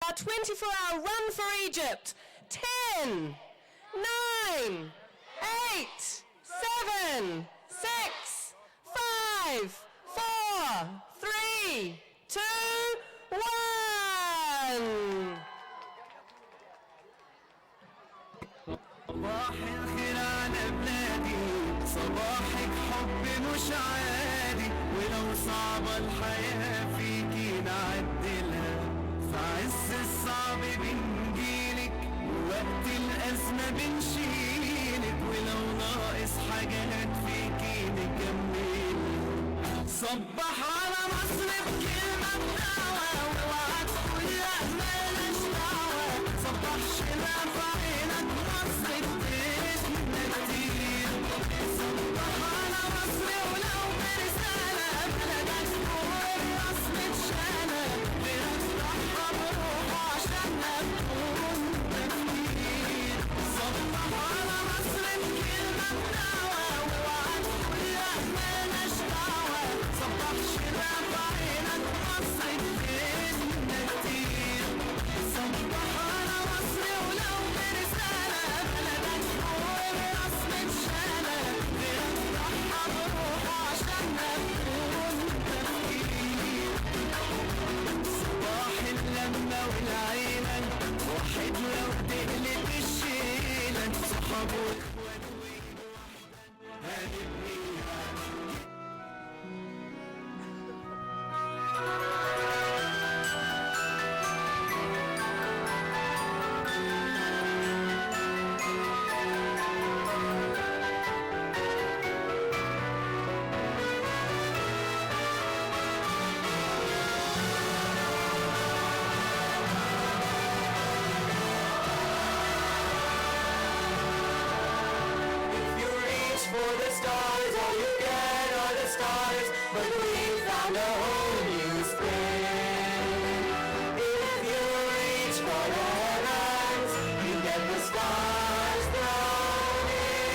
our 24-hour run for Egypt. 10, 9, 8, 7, 6, 5, 4, 3, 2, 1. صباح الخير على بلادي، صباحك حب مش عادي، ولو صعبة الحياة فيكي نعدلها، في عز الصعب بنجيلك، ووقت الأزمة بنشيلك، ولو ناقص حاجات فيكي نكملها. صبح على مصر بكلمة بدعوة، واوعى تقول لا مالناش دعوة، صبح شيلها في عينك مصر بتسندنا كتير. صبح على مصر ولو برسالة، بلدك فوق الراس متشالة، بنفرحها بروحه عشانها بتكون تفكير. صبح على مصر بكلمة بدعوة، واوعى تقول لا مالناش دعوة، صبح شيلها في عينك مصر بتسندنا كتير. صبح على مصر ولو برسالة، بلدك فوق الراس متشالة، بنفرحها بروحه عشانها بتكون تفكير. صباح اللمة والعيلة، واحد لو تقلب الشيلة، صحاب واخوان وايد واحدة هنبنيها. If you reach for the stars, all you get are the stars, but we found a whole new spring. If you reach for the heavens, you get the stars thrown in.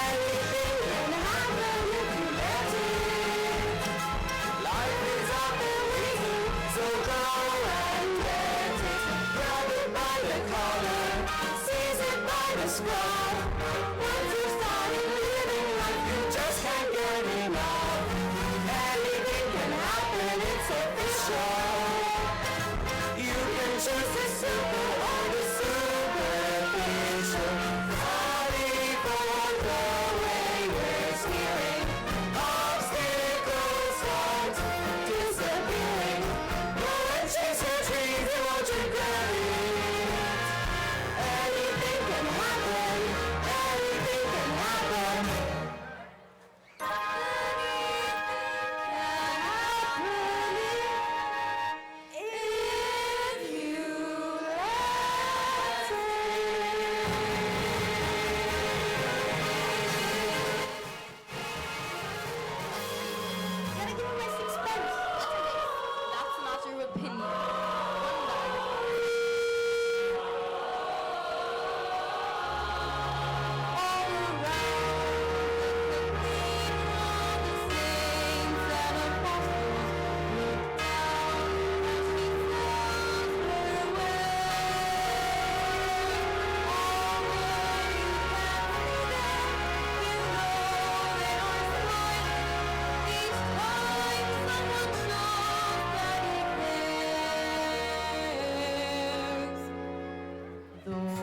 Anything can happen if you let it. Life is up and waiting, so go and get it. Grab it by the collar, seize it by the scruff. Once you started living life, you just can't get enough. Anything can happen, it's official. You can choose the super or the superficial. Sorry for the way we're steering. Obstacles start disappearing. Go and chase your dreams, you won't regret it. Anything can happen, anything can happen. If you let it. Gotta give him my sixpence. That's a matter of opinion. All around the cathedral, the saints and apostles look down as he says farewell. Although you can't see them, you know they are smiling. Each time someone shows that he cares. Though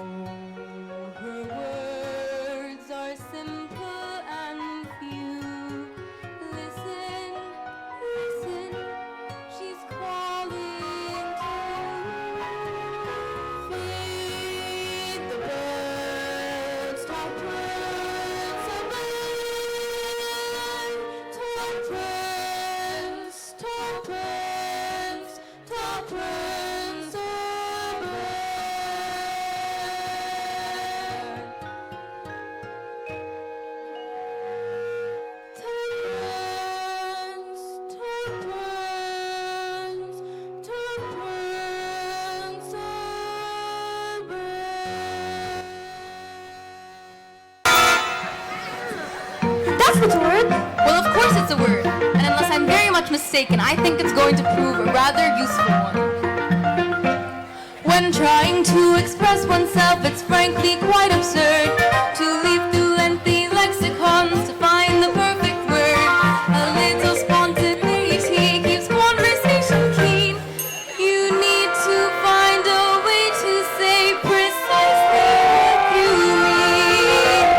her words are simple and few, listen, listen, she's calling to you. Feed the birds, top birds above, top birds, top birds, top birds above. That's what's a word? Well, of course it's a word. And unless I'm very much mistaken, I think it's going to prove a rather useful one. Trying to express oneself, it's frankly quite absurd to leaf through lengthy lexicons to find the perfect word. A little spontaneity keeps conversation keen. You need to find a way to say precisely what you mean.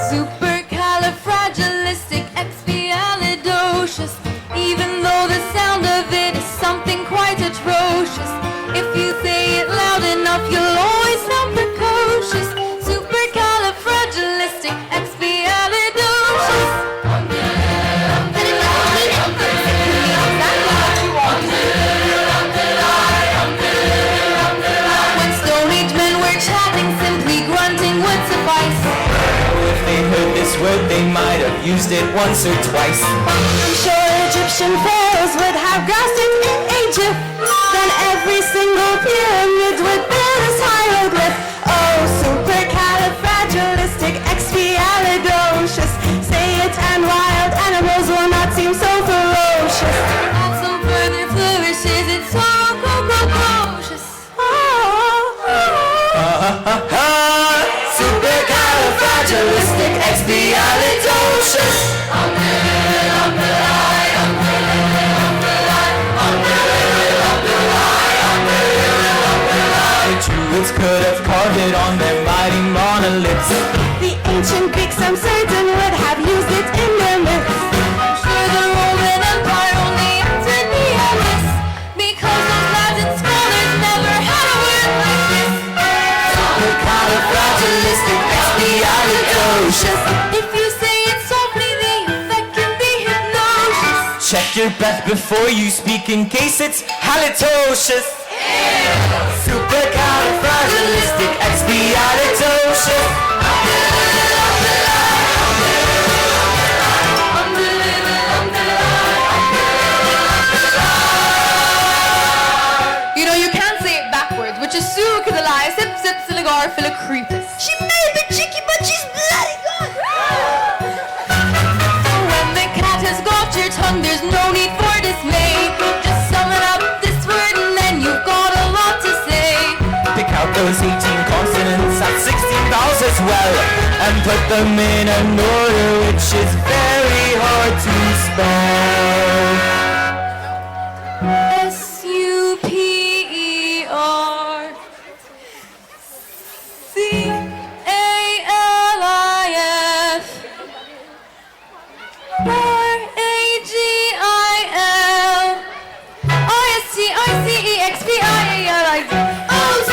Supercalifragilisticexpialidocious, even though the sound of it is something quite atrocious. If you say it loud enough, you'll always sound precocious. Supercalifragilisticexpialidocious. When Stone Age men were chatting, simply grunting would suffice. If they heard this word, they might have used it once or twice. I'm sure Egyptian pharaohs would have grasped it in Egypt. Then every single pyramid would build this hieroglyph. Oh, supercalifragilisticexpialidocious. Say it and wild animals will not seem so ferocious. Add some further flourishes, it's so precocious. Supercalifragilisticexpialidocious. The Druids could have carved it on their mighty monoliths. The ancient Greeks, I'm certain, would have used it in their myths. I'm sure the Roman Empire only entered the abyss because those Latin scholars never had a word like this. Supercalifragilisticexpialidocious. If you say it softly, the effect can be hypnosis. Check your breath before you speak in case it's halitosis. Supercalifragilisticexpialidocious. You know, you can't say it backwards, which is sucadali, sip, sip, siligar, philocrepus. She may be cheeky, but she's bloody good. When the cat has got your tongue, there's no need for dismay. Just summon up this word and then you've got a lot to say. Pick out those 18 consonants at 16 vowels as well, and put them in an order which is very hard to spell. Supercalif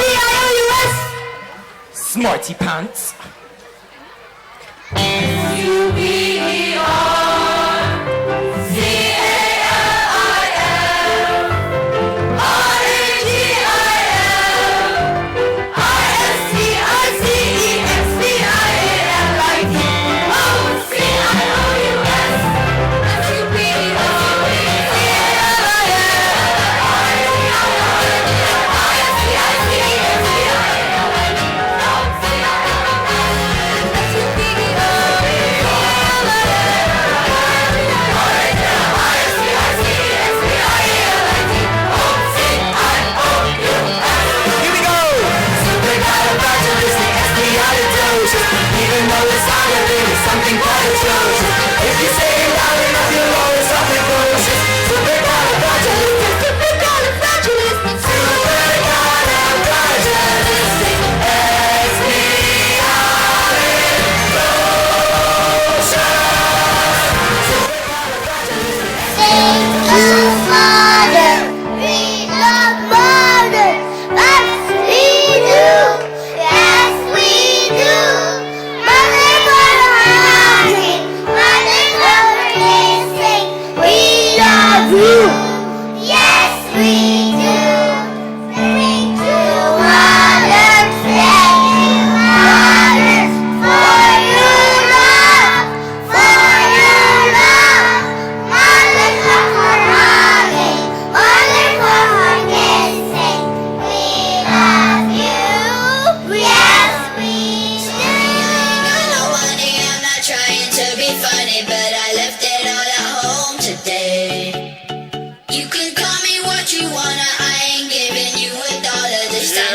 RAGILISTICEXPIALIDOCIOUS. Smarty pants. You can call me what you wanna, I ain't giving you $1 this time.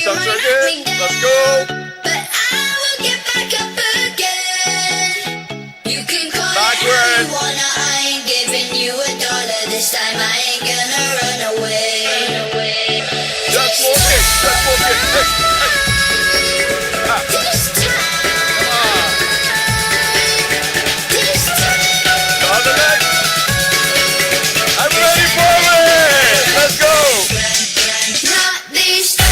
Last time so good. Let's go. But I will get back up again. You can call it how you wanna. I ain't giving you $1 this time. I ain't gonna run away. Let's walk it. Let's walk it. Hey, hey. This time. This time. Other leg. I'm ready for it. Let's go. Not this time.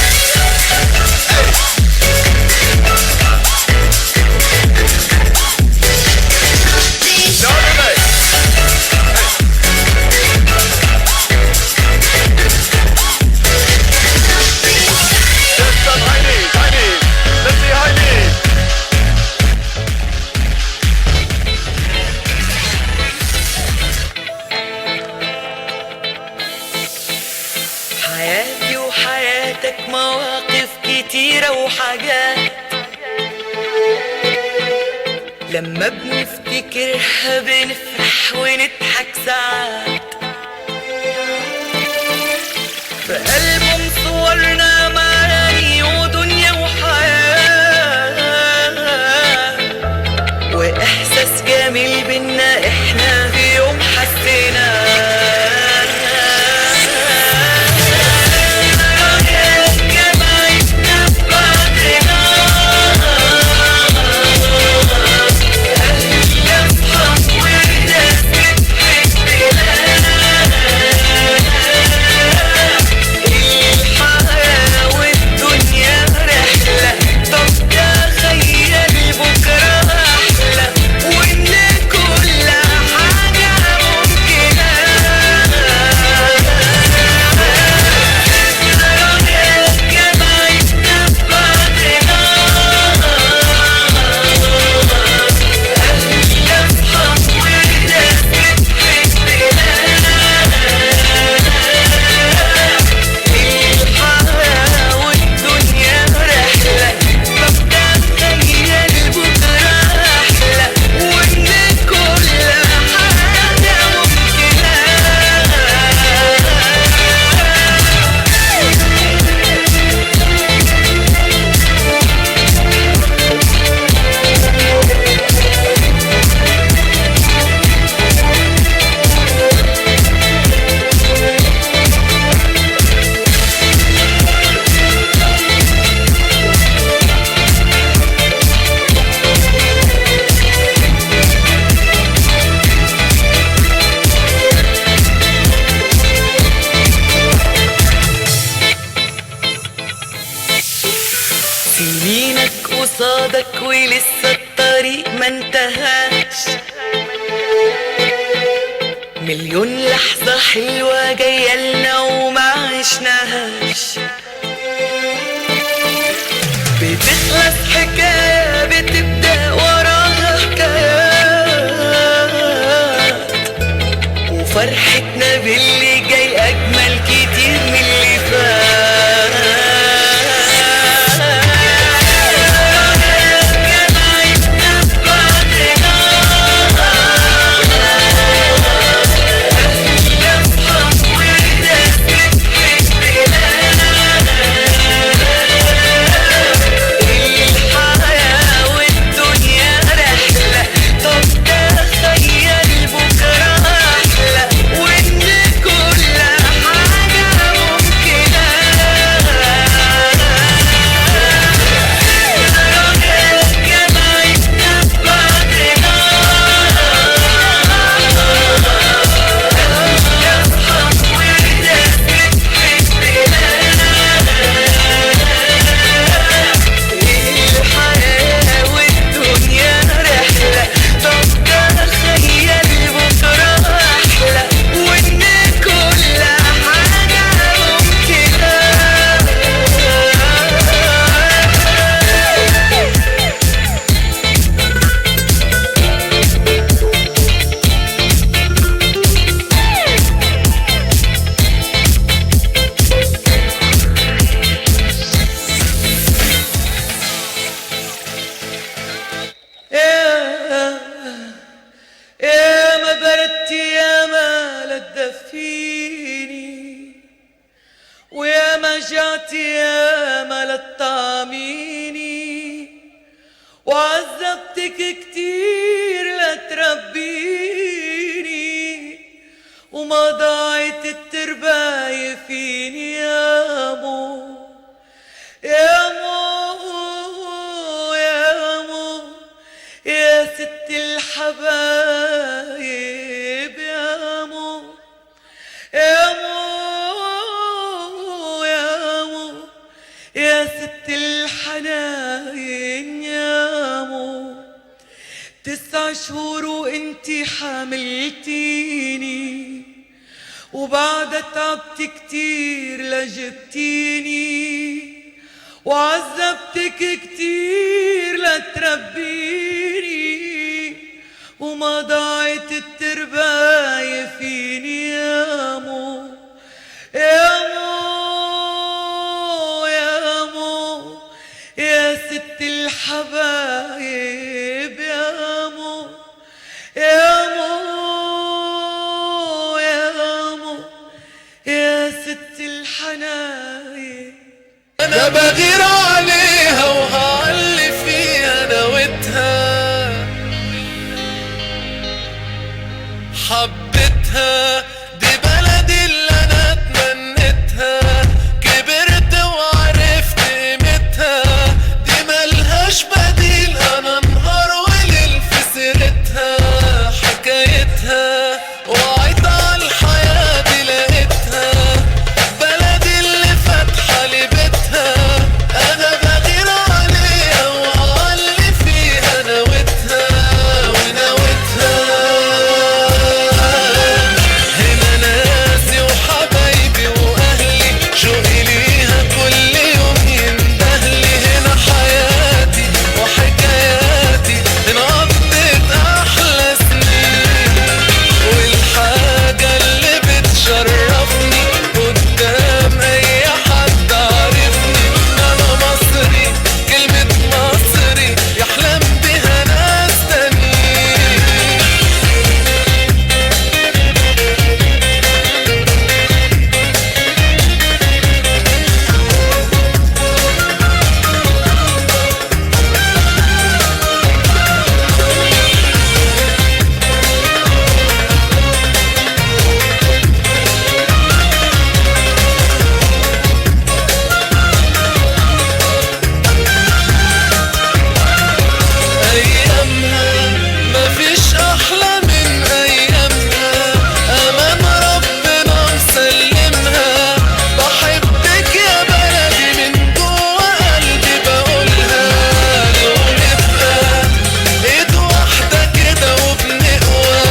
حياتي وحياتك مواقف كتيرة وحاجات لما بنفتكرها بنفرح ونضحك ساعات في ألبوم صورنا معاني ودنيا وحياة وإحساس جميل بينا إحنا في يوم حسيناه سنينك قصادك ولسه الطريق ما انتهاش مليون لحظة حلوة جاية لنا وما عشناهاش بتخلص حكاية بتبدأ وراها حكايات وفرحتنا باللي جاي أجمل كتير من اللي فات الحياة تعبتك كتير لتربيني وما ضاعت الترباية فيني يا مو يا مو يا مو يا ست الحبايب يا مو يا مو يا مو يا ست الحناين يا مو 9 شهور وانتي حاملتيني وبعدها تعبت كتير لجبتيني وعذبتك كتير لتربيني وما ضاعت الترباية فيني يا مو يا مو يا مو يا ست الحبايب يا مو يا مو يا مو يا ست الحنايب انا بغير عليها وهعلي فيها نويتها حبيتها دي بلدي اللي انا اتمنيتها كبرت وعرفت قيمتها دي ملهاش بديل انا نهار وليل في سيرتها حكايتها وعيت على الحياة دي لقيتها بلدي اللي فاتحة لبيتها انا بغير عليها وعلي فيها نويتها ونويتها هنا ناسي وحبايبي واهلي شوقي ليها كل يوم يندهلي هنا حياتي وحكاياتي هنا قضيت احلى سنين والحاجة اللي بتشرفني قدام اي حد عارفني انا مصري كلمة مصري يحلم بها ناس تانيين أيامها مفيش أحلى من أيامها أمان ربنا مسلمها بحبك يا بلدي من جوا قلبي بقولها لو نبقى إيد واحدة كده وبنقوى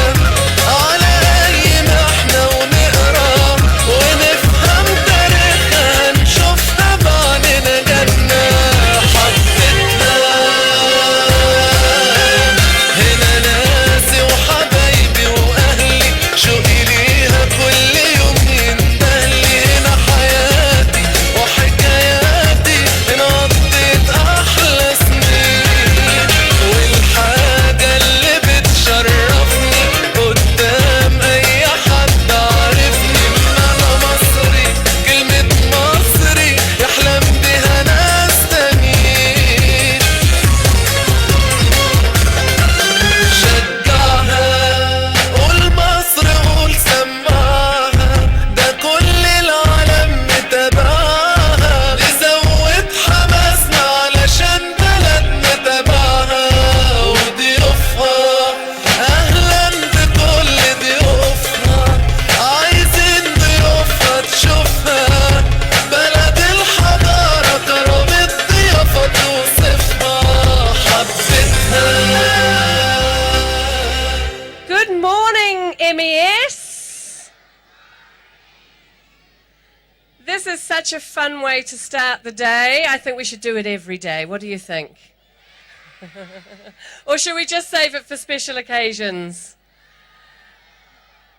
على أي محنة ونقرا ونفهم تاريخها نشوفها بعدنا جنة حبيتها هنا ناسي وحبايبي واهلي شوقي ليها كل يوم يندهلي هنا حياتي وحكاياتي هنا قضيت احلى سنين والحاجة اللي بتشرفني قدام اي حد عارفني انا مصري كلمة مصري يحلم بها ناس تانيين شجعها قول مصر قول سمعها ده كل العالم متابعها نزود حماسنا علشان بلدنا تبعها وضيوفها اهلا بكل ضيوفها عايزين ضيوفها تشوفها بلد الحضارة كرامة ضيافة توصفها حبيتها Good morning, MES. This is such a fun way to start the day. I think we should do it every day. What do you think? Or should we just save it for special occasions?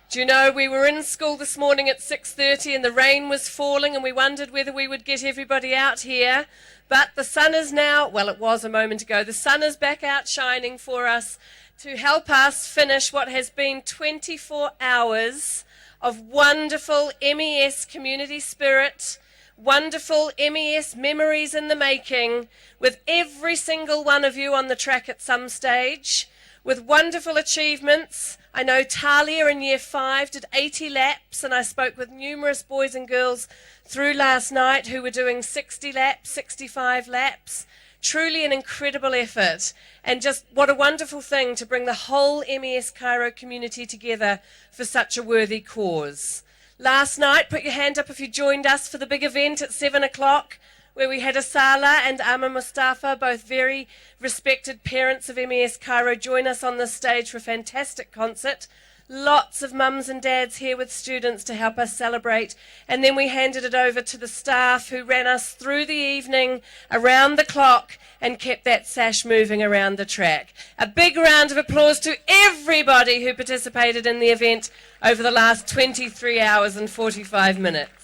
Do you know, we were in school this morning at 6:30 and the rain was falling and we wondered whether we would get everybody out here. But the sun is now, well, it was a moment ago, the sun is back out shining for us to help us finish what has been 24 hours of wonderful MES community spirit wonderful MES memories in the making, with every single one of you on the track at some stage, with wonderful achievements. I know Talia in Year 5 did 80 laps, and I spoke with numerous boys and girls through last night who were doing 60 laps, 65 laps. Truly an incredible effort, and just what a wonderful thing to bring the whole MES Cairo community together for such a worthy cause. Last night, put your hand up if you joined us for the big event at 7 o'clock, where we had Asala and Amma Mustafa, both very respected parents of MES Cairo, join us on the stage for a fantastic concert. Lots of mums and dads here with students to help us celebrate. And then we handed it over to the staff who ran us through the evening, around the clock, and kept that sash moving around the track. A big round of applause to everybody who participated in the event over the last 23 hours and 45 minutes.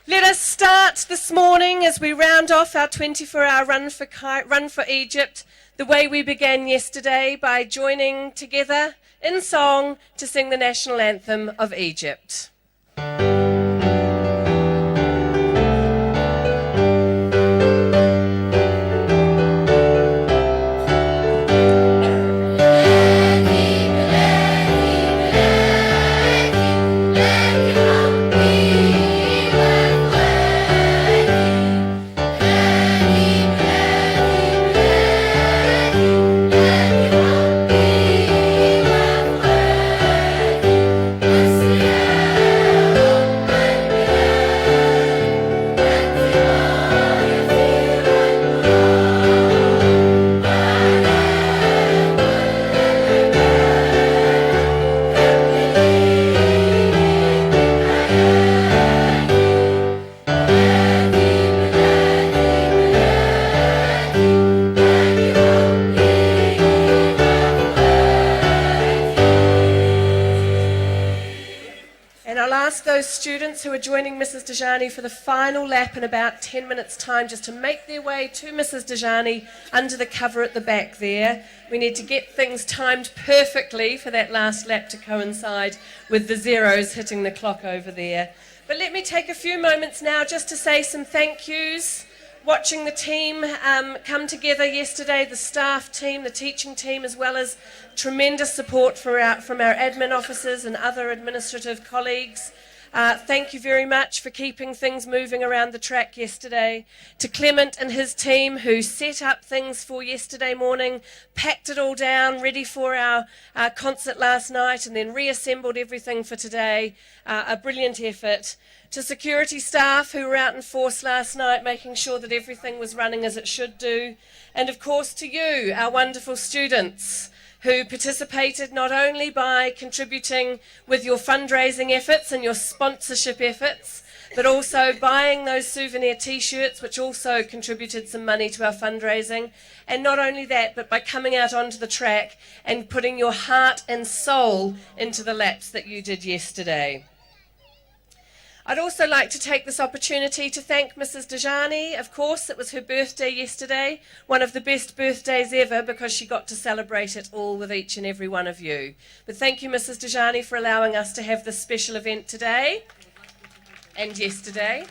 Let us start this morning as we round off our 24-hour run for Egypt the way we began yesterday, by joining together in song to sing the national anthem of Egypt. Those students who are joining Mrs. Dejani for the final lap in about 10 minutes' time, just to make their way to Mrs. Dejani under the cover at the back there. We need to get things timed perfectly for that last lap to coincide with the zeros hitting the clock over there. But let me take a few moments now just to say some thank yous. Watching the team come together yesterday, the staff team, the teaching team, as well as tremendous support from our admin officers and other administrative colleagues. Thank you very much for keeping things moving around the track yesterday. To Clement and his team, who set up things for yesterday morning, packed it all down, ready for our concert last night, and then reassembled everything for today. A brilliant effort. To security staff who were out in force last night, making sure that everything was running as it should do. And of course to you, our wonderful students, who participated not only by contributing with your fundraising efforts and your sponsorship efforts, but also buying those souvenir t-shirts, which also contributed some money to our fundraising. And not only that, but by coming out onto the track and putting your heart and soul into the laps that you did yesterday. I'd also like to take this opportunity to thank Mrs. Dejani. Of course, it was her birthday yesterday, one of the best birthdays ever, because she got to celebrate it all with each and every one of you. But thank you, Mrs. Dejani, for allowing us to have this special event today and yesterday.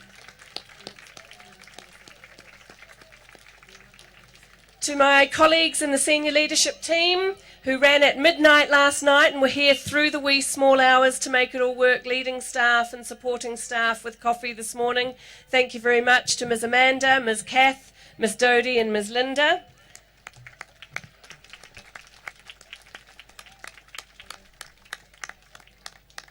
To my colleagues in the senior leadership team, who ran at midnight last night and were here through the wee small hours to make it all work, leading staff and supporting staff with coffee this morning. Thank you very much to Ms. Amanda, Ms. Kath, Ms. Dodie and Ms. Linda.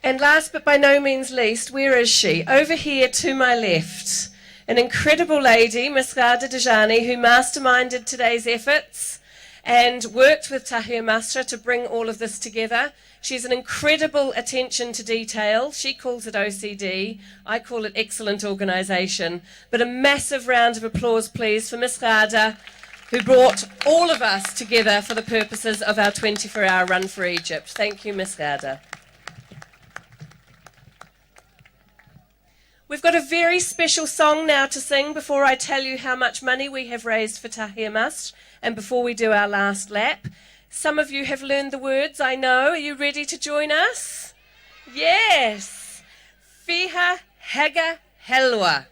And last but by no means least, where is she? Over here to my left. An incredible lady, Ms. Rada Dejani, who masterminded today's efforts and worked with Tahir Masra to bring all of this together. She's an incredible attention to detail. She calls it OCD. I call it excellent organisation. But a massive round of applause, please, for Ms. Rada, who brought all of us together for the purposes of our 24-hour run for Egypt. Thank you, Ms. Rada. We've got a very special song now to sing before I tell you how much money we have raised for Tahir Masr and before we do our last lap. Some of you have learned the words, I know. Are you ready to join us? Yes. Fiha Haga Helwa.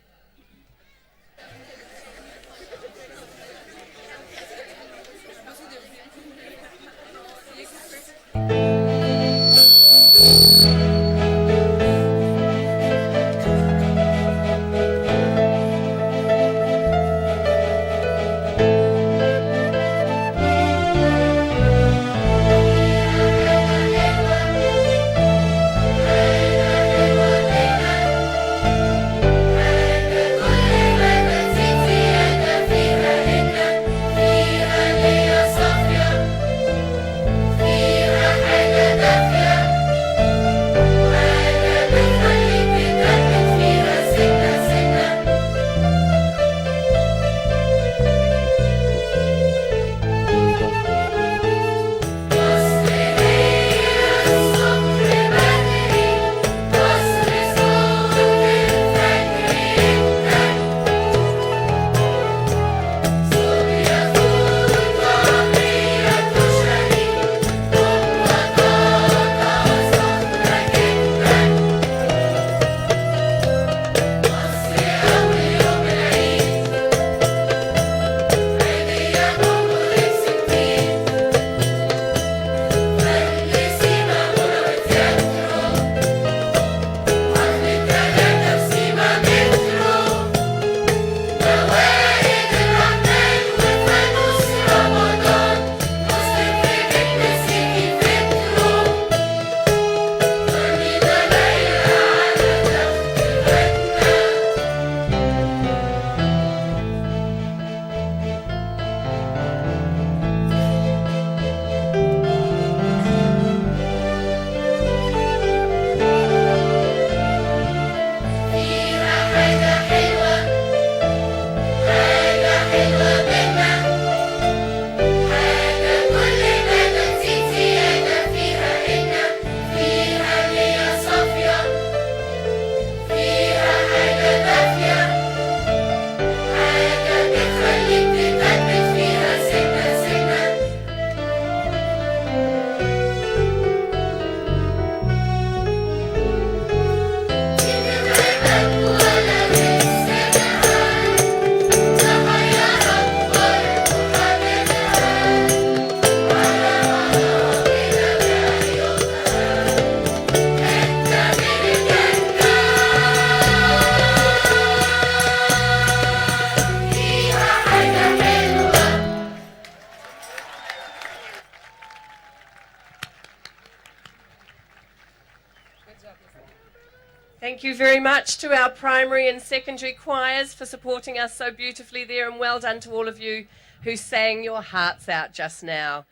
Thank you very much to our primary and secondary choirs for supporting us so beautifully there, and well done to all of you who sang your hearts out just now.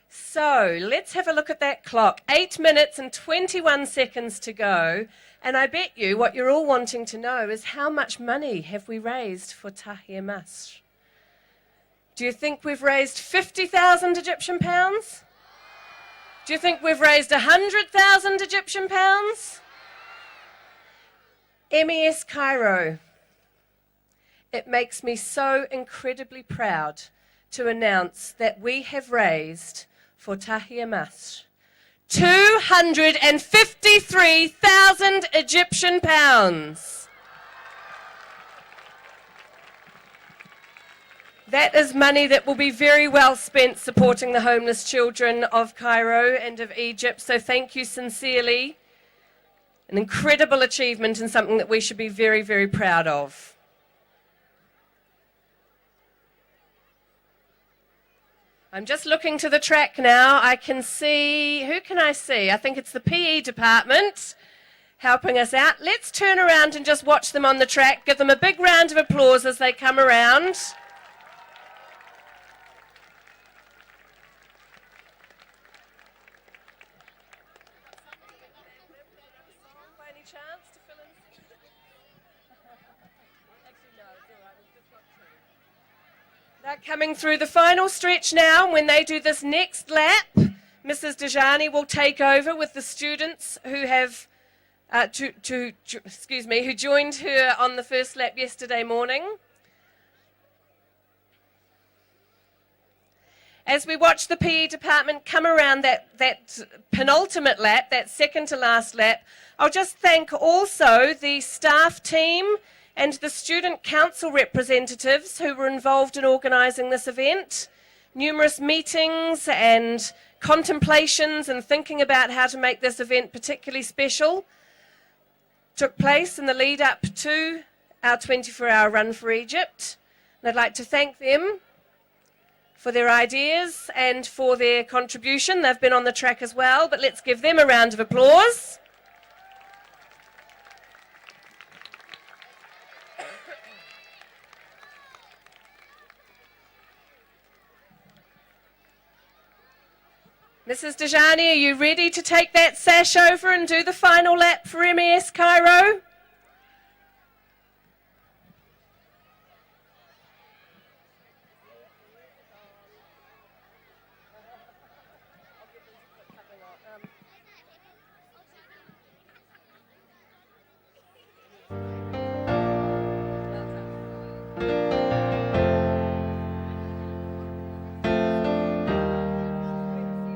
So let's have a look at that clock. 8 minutes and 21 seconds to go. And I bet you what you're all wanting to know is how much money have we raised for Tahia Masr? Do you think we've raised 50,000 Egyptian pounds? Do you think we've raised 100,000 Egyptian pounds? MES Cairo, it makes me so incredibly proud to announce that we have raised for Tahia Masr 253,000 Egyptian pounds. That is money that will be very well spent supporting the homeless children of Cairo and of Egypt, so thank you sincerely. An incredible achievement and something that we should be very, very proud of. I'm just looking to the track now. I can see, who can I see? I think it's the PE department helping us out. Let's turn around and just watch them on the track. Give them a big round of applause as they come around. They're coming through the final stretch now. When they do this next lap, Mrs. Dejani will take over with the students who have, who joined her on the first lap yesterday morning. As we watch the PE department come around that penultimate lap, that second to last lap, I'll just thank also the staff team and the student council representatives who were involved in organising this event. Numerous meetings and contemplations and thinking about how to make this event particularly special took place in the lead up to our 24-hour run for Egypt. And I'd like to thank them for their ideas and for their contribution. They've been on the track as well, but let's give them a round of applause. Mrs. Dejani, are you ready to take that sash over and do the final lap for MES Cairo?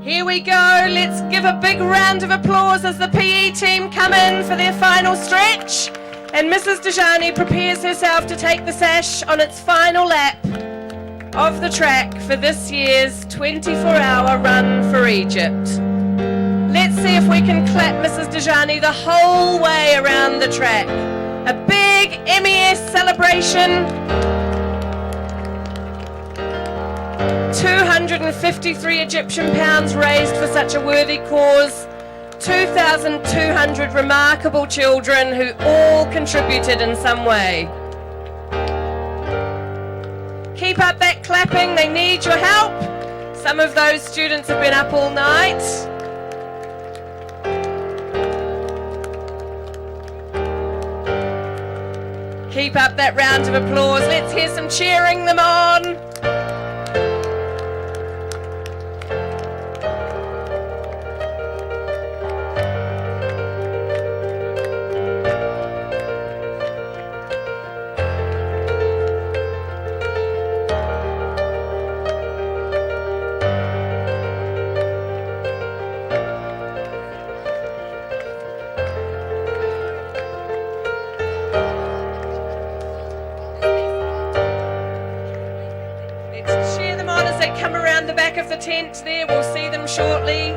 Here we go. Let's give a big round of applause as the PE team come in for their final stretch. And Mrs. Dejani prepares herself to take the sash on its final lap of the track for this year's 24-hour run for Egypt. Let's see if we can clap Mrs. Dejani the whole way around the track. A big MES celebration. 253 Egyptian pounds raised for such a worthy cause. 2,200 remarkable children who all contributed in some way. Keep up that clapping, they need your help. Some of those students have been up all night. Keep up that round of applause. Let's hear some cheering them on. Come around the back of the tent there, we'll see them shortly.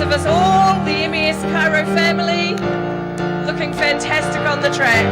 Of us all, the MES Cairo family, looking fantastic on the track.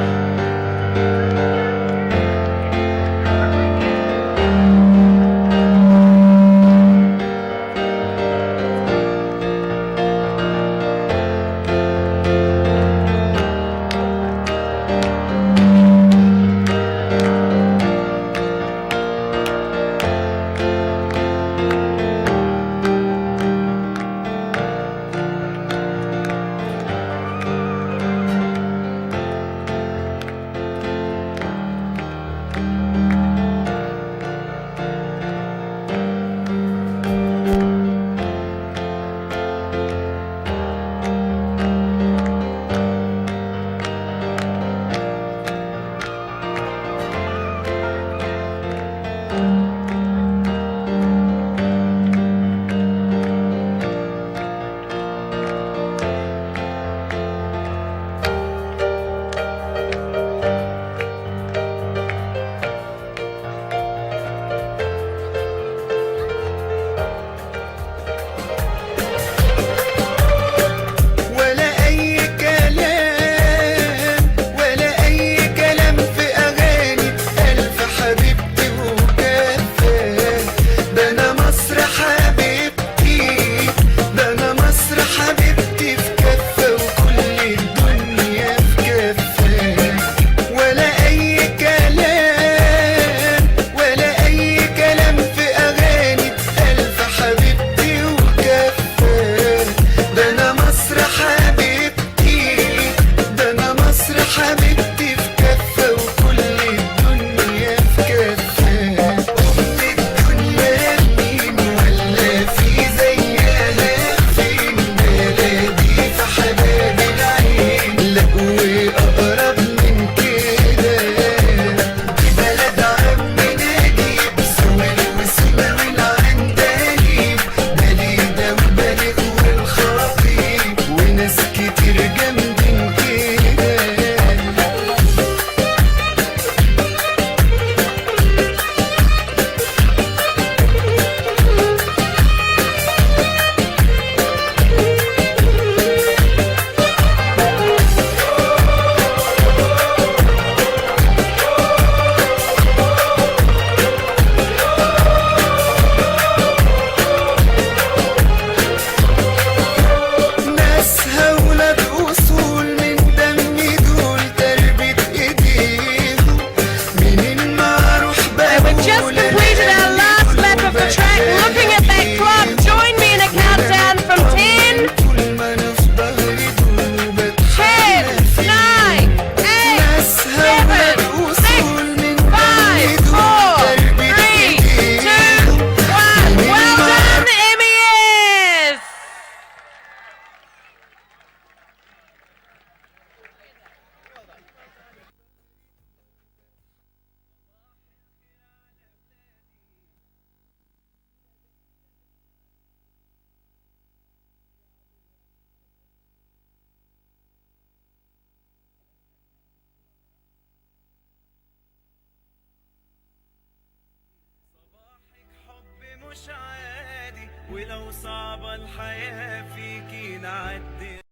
ولو صعبة الحياة فيكي نعدي